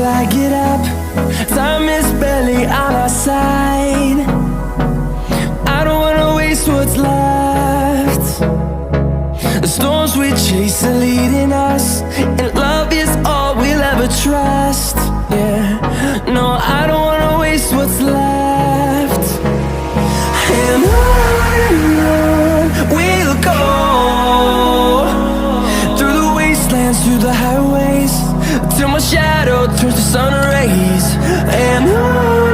till I get up. Time is barely on our side. I don't wanna waste what's left. The storms we chase are leading us, and love is all we'll ever trust. Yeah, no, I don't wanna waste what's left. And on we'll go, through the wastelands, through the highways, till my shadow turns to sun rays. And on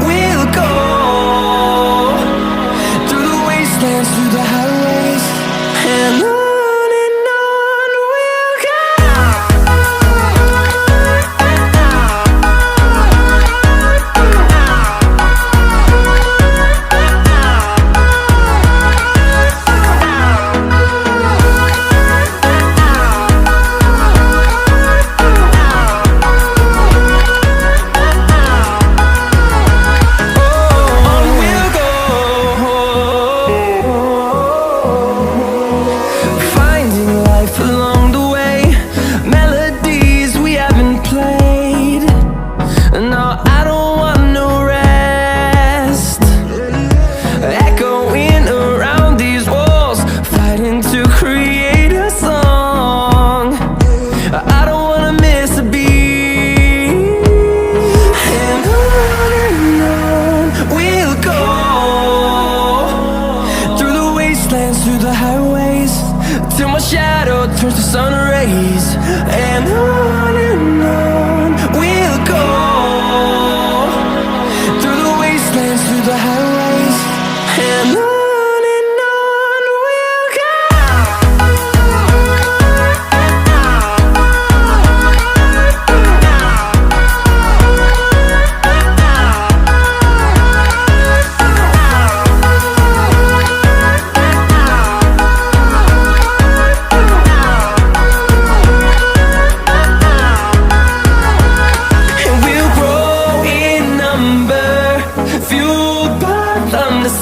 we'll go, through the wastelands, through the highways, and on we'll go. Through the highways, till my shadow turns to sun rays. And on we'll go, through the wastelands, through the highways, and on we'll go.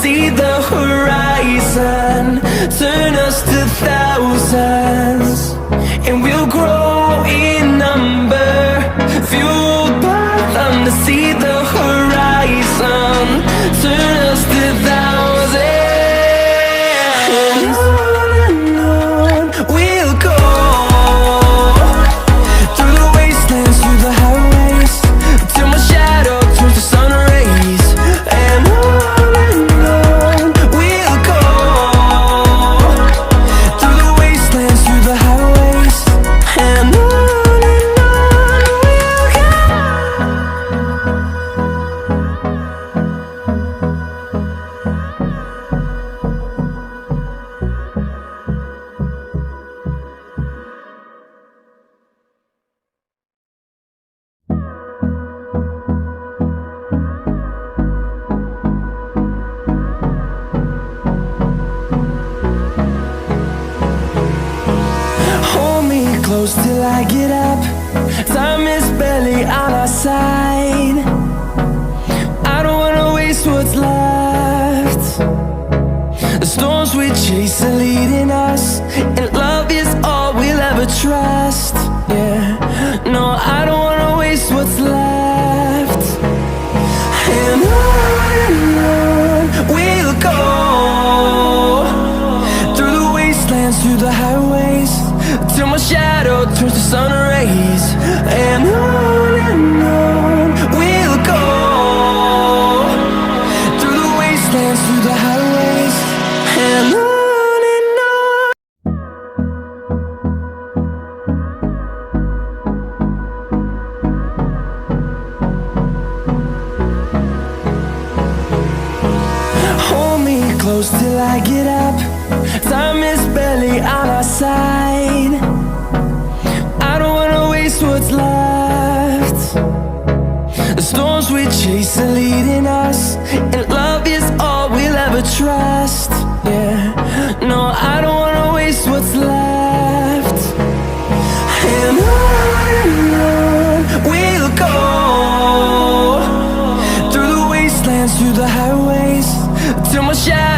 See the horizon turn us to thousands, and we'll grow in number, fueled by them. To see the horizon turn us to thousands, and on we'll go, through the wastelands, through the highways, till my shadow turns to sun rays. And close till I get up. Time is barely on our side. I don't wanna waste what's left. The storms we chase are leading us, and love is all we'll ever trust. Yeah, no, I don't wanna waste what's left. And on we'll go, through the wastelands, through the highways, till my shadow turns to sun rays. And on we'll go, through the wastelands, through the highways, and on. Hold me close till I get up. Time is barely on our side. I don't wanna waste what's left. The storms we chase are leading us, and love is all we'll ever trust. Yeah, no, I don't wanna waste what's left. And on we'll go, through the wastelands, through the highways, till my shadow